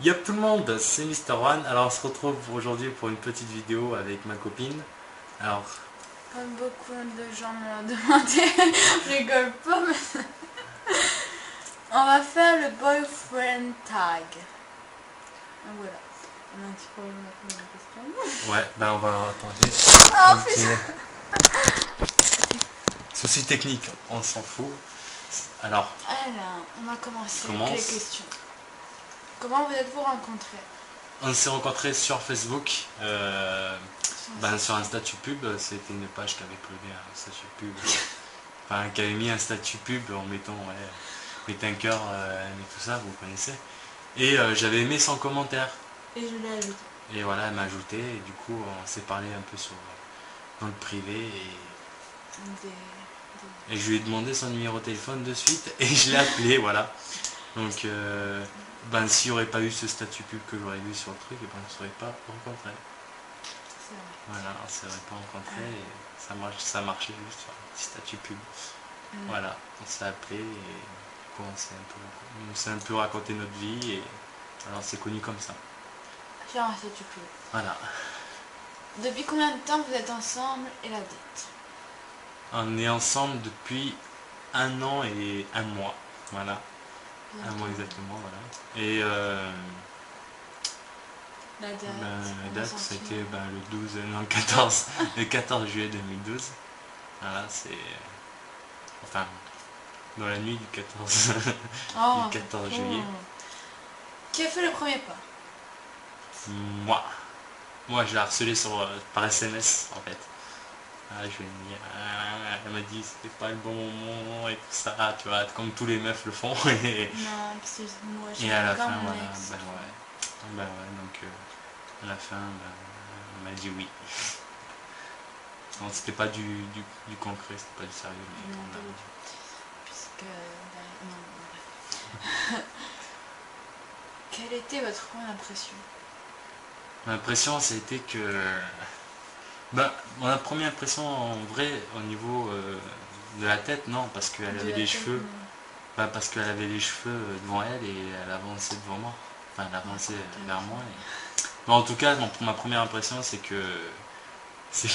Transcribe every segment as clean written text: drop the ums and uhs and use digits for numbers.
Yop tout le monde, c'est Mister One. Alors on se retrouve aujourd'hui pour une petite vidéo avec ma copine. Alors, Comme beaucoup de gens m'ont demandé, je rigole pas, mais on va faire le boyfriend tag. Donc voilà. On a un petit problème avec la question. ouais, ben on va attendre. Oh Ok. putain. Souci technique, on s'en fout. Alors, Alors, on va commencer je avec les commence. questions. Comment vous êtes-vous rencontrés? On s'est rencontrés sur Facebook, Sans sur un statut pub. C'était une page qui avait uploadé un statut pub. Enfin, qui avait mis un statut pub en mettant, ouais, mettez un cœur et tout ça, vous connaissez. Et j'avais aimé son commentaire. Et je l'ai ajouté. Et voilà, elle m'a ajouté et du coup on s'est parlé un peu dans le privé et je lui ai demandé son numéro de téléphone de suite et je l'ai appelé, voilà. Donc s'il n'y aurait pas eu ce statut pub que j'aurais vu sur le truc, et ben on ne serait pas rencontré. C'est vrai. Voilà, on ne serait pas rencontré et ça marchait juste sur un petit statut pub. Voilà, on s'est appelé et du coup on s'est un peu raconté notre vie et alors c'est connu comme ça. Sur un statut pub. Voilà. Depuis combien de temps vous êtes ensemble et la date? On est ensemble depuis 1 an et 1 mois. Voilà. Un mois exactement, voilà. Et La date, la date, c'était le 12, non, le 14, le 14 juillet 2012. Voilà, c'est. Enfin, dans la nuit du 14, Oh, du 14 juillet. Qui a fait le premier pas? Moi. Moi, je l'ai harcelé par SMS, en fait. Ah, je vais me dire, elle m'a dit c'était pas le bon moment et tout ça, tu vois, comme tous les meufs le font. Non, parce que moi Et à la j'aime fin, mon voilà, ex. donc à la fin, elle m'a dit oui. Non, c'était pas du concret, c'était pas du sérieux, mais Non, on pas du a. tout. Puisque. Non, bref. Quelle était votre première impression? L'impression, c'était que. Mon première impression en vrai, au niveau de la tête, non, parce qu'elle De avait la les tête, cheveux. non. Parce qu'elle avait les cheveux devant elle et elle avançait devant moi. Enfin, elle avançait vers moi. Mais en tout cas, ma première impression, c'est que. c'est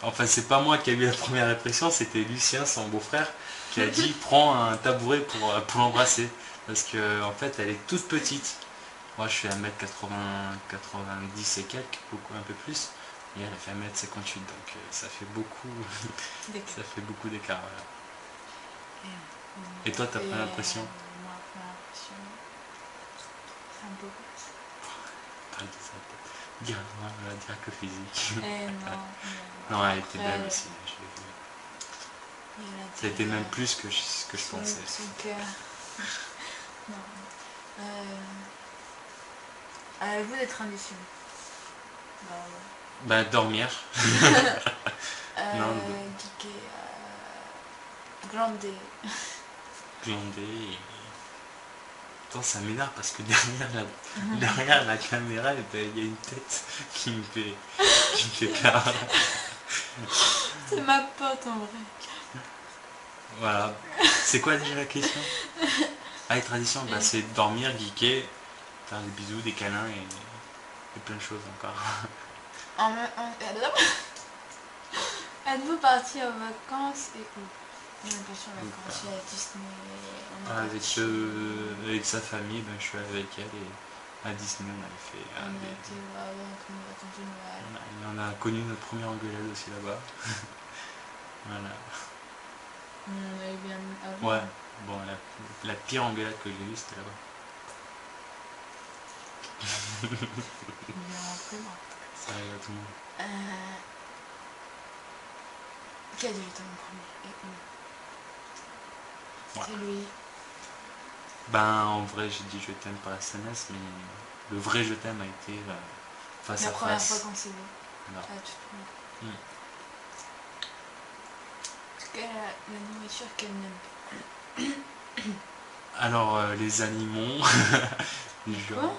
Enfin, c'est pas moi qui a eu la première impression, c'était Lucien, son beau-frère, qui a dit prends un tabouret pour l'embrasser. Parce que en fait, elle est toute petite. Moi, je suis à 1m80, 90 et quelques, beaucoup, un peu plus. Et elle a fait 1m58, donc ça fait beaucoup, ça fait beaucoup d'écart. Voilà. Et toi, ta première impression? Ma première impression, c'est un peu grosse. Pas de ça, dire que physique. Non, Non, elle était après, belle aussi, je l'ai vue. il y a Ça a été même l'intérieur, plus que je pensais. son cœur. Non. Avez-vous des traditions? Bah Dormir. ouais. Non, Geeker, glander. glander. Attends, ça m'énerve parce que derrière la caméra, il y a une tête qui me fait peur. C'est ma pote en vrai. Voilà. C'est quoi déjà la question? Ah, les traditions, c'est dormir, geeker, faire des bisous, des câlins et plein de choses encore. Êtes-vous parti en vacances et où? On est parti en vacances à Disney. On est parti. Avec sa famille, je suis allé avec elle et à Disney on avait fait On a été voir une vacances de Noël. on a connu notre première engueulade aussi là-bas. Voilà. On avait bien avant. Ouais, bon, la pire engueulade que j'ai eue c'était là-bas. Bien rentré, moi. Ça arrive à tout le monde. Qui a dit je t'aime en premier et où? Ouais. C'est lui. En vrai j'ai dit je t'aime par SMS, mais le vrai je t'aime a été face La à première fois face. qu'on s'est vu. Voilà. Ah, tout le monde. Quelle est la nourriture qu'elle n'aime Alors les animaux, du pas? genre. Quoi?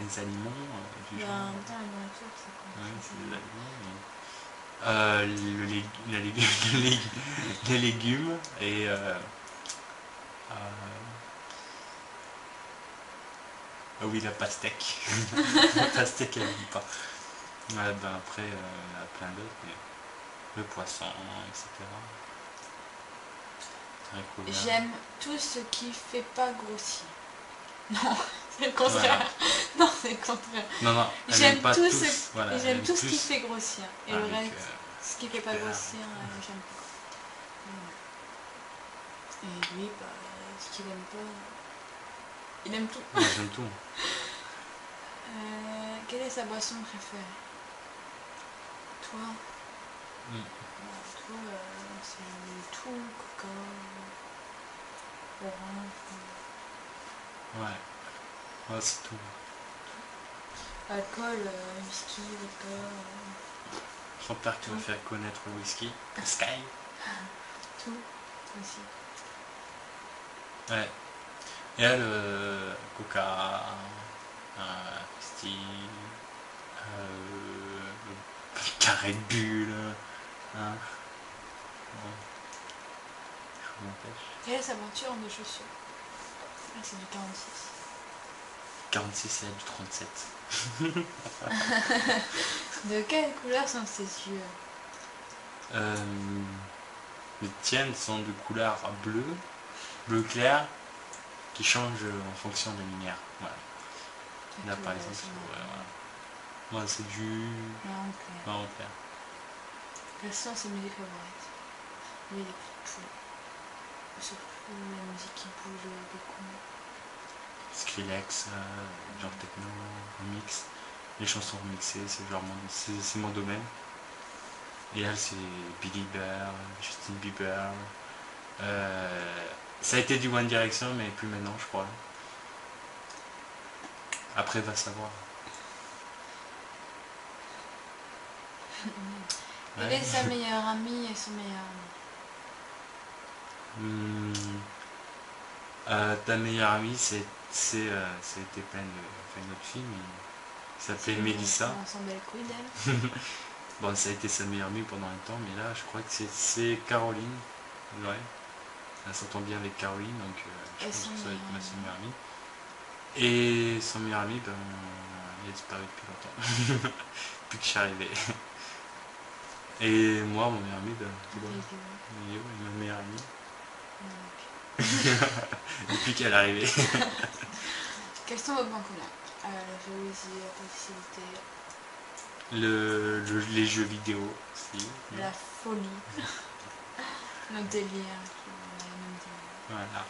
Les animaux, du genre. En même temps, la nourriture, c'est quoi? Ouais, c'est des aliments. Les légumes et Ah oui, la pastèque. La pastèque, elle n'aime pas. Ouais, ben après, il y en a plein d'autres, mais le poisson, etc. Haricots verts. J'aime tout ce qui fait pas grossir. Non, c'est le Voilà. contraire. Non, c'est le contraire. Non, non, elle J'aime n'aime pas tout tous. ce, Voilà, elle j'aime aime tout ce qui plus fait grossir. Et le avec, reste, ce qui fait pas super. grossir, j'aime pas. Voilà. Et lui, bah, ce qu'il aime pas, il aime tout. Moi, j'aime tout. Quelle est sa boisson préférée? Toi? Mm. Toi, c'est tout, coca, orange. Ouais. Ouais, c'est tout. Alcool, whisky, vodka. Son père qui m'a fait connaître le whisky. Sky. Tout aussi. Ouais. Et elle, Coca, Sti, carré de bulle, hein. Bon. Je m'empêche. Quelle est sa monture de chaussures? Ah, c'est du 46. 46 et elle du 37. De quelle couleur sont ses yeux? Les tiennes sont de couleur bleu clair, qui change en fonction de la lumière. Voilà. Là par exemple, ouais, voilà. Moi c'est du Marron clair. marron clair. Quelles sont ses musiques favorites? Lui, il écoute tout. Surtout la musique qui bouge beaucoup. Skrillex, genre techno, remix. Les chansons remixées, c'est mon domaine. Et elle c'est Billy Bear, Justin Bieber. Ça a été du One Direction mais plus maintenant je crois. Après va savoir. Quelle est sa meilleure amie et son meilleur ami? Ta meilleure amie, c'était plein une autre fille, mais ça s'appelait Mélissa. On s'en bat les couilles d'elle. Bon, ça a été sa meilleure amie pendant un temps, mais là, je crois que c'est Caroline. Ouais. Elle s'entend bien avec Caroline, donc je pense que ça va être sa meilleure amie. Et son meilleur ami, ben, il a disparu depuis longtemps. Depuis que je suis arrivé. Et moi, mon meilleur ami, ben, Léo est ma meilleure amie. Depuis qu'elle est arrivée. Quels sont vos points communs? La jalousie, la toxicité. Les jeux vidéo aussi. La folie. Notre délire. On a les mêmes délires. Voilà.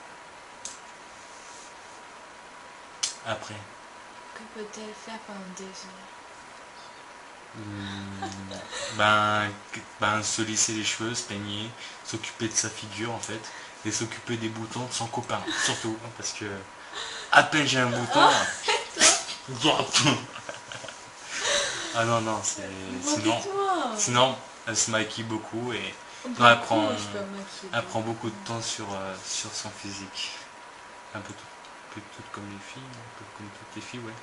Après. Que peut-elle faire pendant des heures? Ben, se lisser les cheveux, se peigner, s'occuper de sa figure en fait, et s'occuper des boutons de son copain, surtout, hein, parce que à peine j'ai un bouton. Ah non, non, sinon elle se maquille beaucoup et non, elle prend beaucoup de temps sur son physique. Un peu toutes comme les filles, un peu comme toutes les filles, ouais.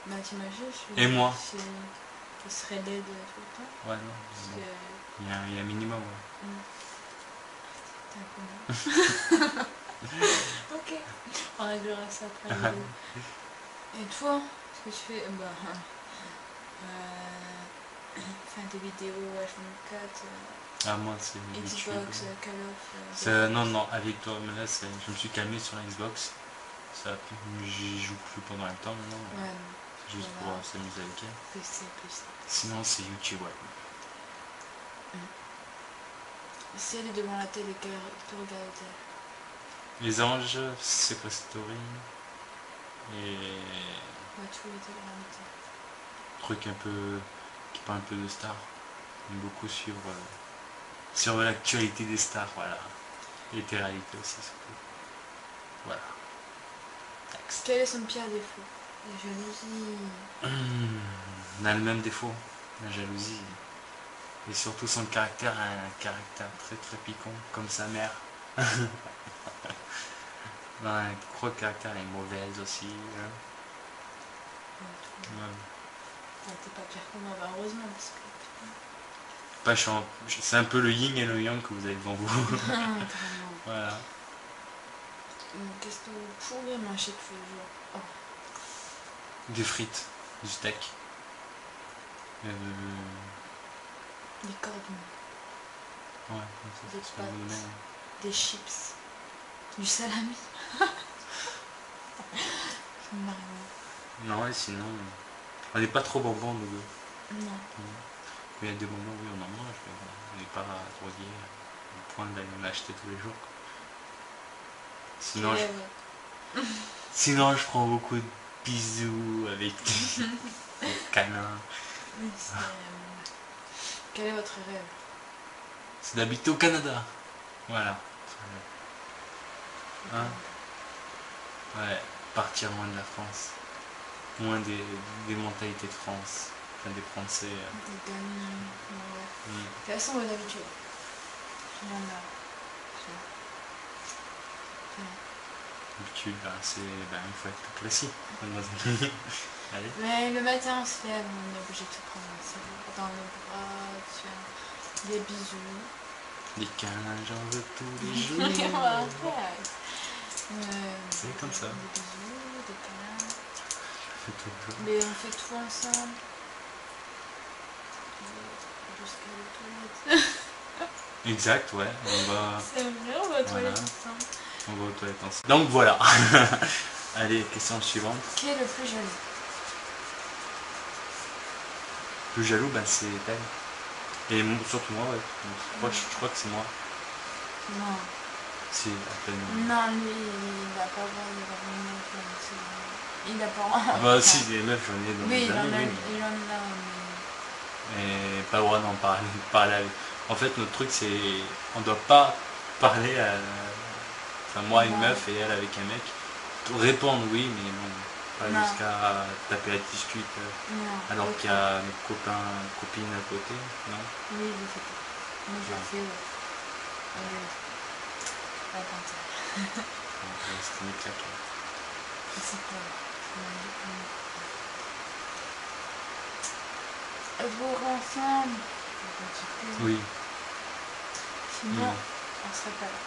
Bah t'imagines, Et moi qui serait laide tout le temps. Ouais, non. Il y a un minimum, ouais. T'es un connard. Ok, on réglera ça après la vidéo. Et toi, ce que tu fais, faire des vidéos H24, Ah, moi, c'est Xbox, Call of. Non, avec toi, mais là, je me suis calmé sur la Xbox. J'y joue plus pendant un temps maintenant. Ouais, C'est juste pour s'amuser avec elle. PC. Sinon, c'est YouTube, ouais. Si elle est devant la télé, qu'elle te regarde-t-elle? Les Anges, Secret Story. Et. Ouais, tous les télé. Truc un peu. Qui parle un peu de stars. J'aime beaucoup sur l'actualité des stars, voilà. Et tes réalités aussi, surtout. Voilà. Next. Quel est son pire défaut? La jalousie. On a le même défaut, la jalousie. Et surtout son caractère, un caractère très très piquant, comme sa mère. Non, un gros caractère, elle est mauvaise aussi. Hein. Ouais, t'es pas pire que moi, bah heureusement, parce que... C'est un peu le yin et le yang que vous avez devant vous. Voilà. Qu'est-ce que vous pouvez manger tous les jours? Oh. Des frites, du steak. Des cordons, Ouais, des c'est pas pâtes, le même. des chips, du salami. Je me marie. Non, et sinon, on n'est pas trop bonbons, nous deux. Non. Mais il y a des moments où on en mange, mais bon, on n'est pas drogué au point d'aller en acheter tous les jours, quoi. Sinon, je prends beaucoup de bisous avec des câlins. Quel est votre rêve? C'est d'habiter au Canada. Voilà. Hein? Ouais, partir loin de la France. Loin des mentalités de France. Enfin, des Français. Des gamins. Mm. Quelles sont vos habitudes? J'en ai marre. D'habitude, il faut être tout classique. Allez. Mais le matin on se lève, on est obligé de se prendre dans le bras, de faire des bisous. Des câlins, j'en veux tous les jours. C'est comme ça. Des bisous, des câlins. Fais tout le jour. Mais on fait tout ensemble. Jusqu'à la toilette. Exact, ouais. On va. C'est vrai, on va aux toilettes ensemble. On va aux toilettes ensemble. Donc voilà. Allez, question suivante. Qui est le plus jaloux? Le plus jaloux, c'est elle. Et surtout moi, ouais. Je crois que c'est moi. Non. Si, à peine. Non, lui, il n'a pas le droit d'avoir une meuf. Il n'a pas. Ah bah si, des meufs, j'en ai dans Oui, mes il en amis, a, oui. il en a, Mais pas le droit d'en parler avec. En fait, notre truc, c'est. On doit pas parler à. Enfin, moi, une meuf et elle avec un mec. Répondre, oui, mais bon. Pas Non. jusqu'à taper la discute. Non. Alors qu'il y a mes copains, copines à côté, non? Oui, je sais pas. Moi, je le fais, ouais. La panthère. C'était une claque. C'est quoi? Vous ensemble. Oui. Sinon, Oui. on serait pas là.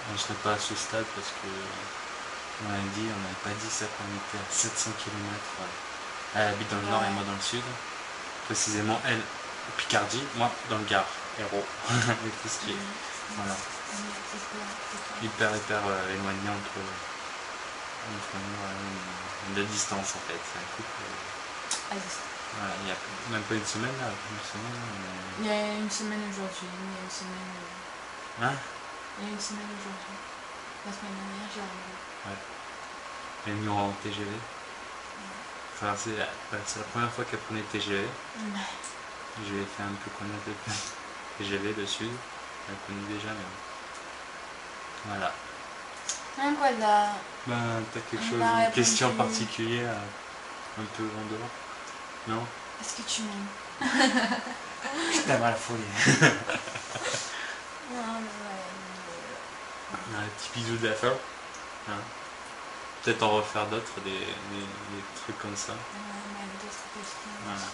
On ne serait pas à ce stade parce que on n'avait pas dit ça quand on était à 700 km. Elle habite dans le nord et moi dans le sud. Précisément elle au Picardie, moi dans le Gard, Hérault. Et tout ce qui est. Voilà. Hyper éloigné entre nous, de distance en fait. C'est un couple. Voilà, il y a même pas une semaine là, Il y a une semaine aujourd'hui, il y a une semaine. Hein? Il y a une semaine aujourd'hui. La semaine dernière, j'ai arrivé. Ouais. Elle est venue en TGV. Enfin, c'est la première fois qu'elle prenait le TGV. Je lui ai fait un peu connaître le TGV, le sud. Elle connaît déjà, mais bon. Voilà. Donc voilà. T'as quelque chose, une question particulière, un peu en dehors? Non? Est-ce que tu m'aimes? Je t'aime à la folie. Un petit bisou de la fin. Hein? Peut-être en refaire d'autres, des trucs comme ça. Voilà.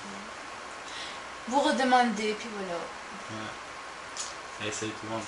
Vous redemandez, puis voilà. Ouais. Allez, salut tout le monde.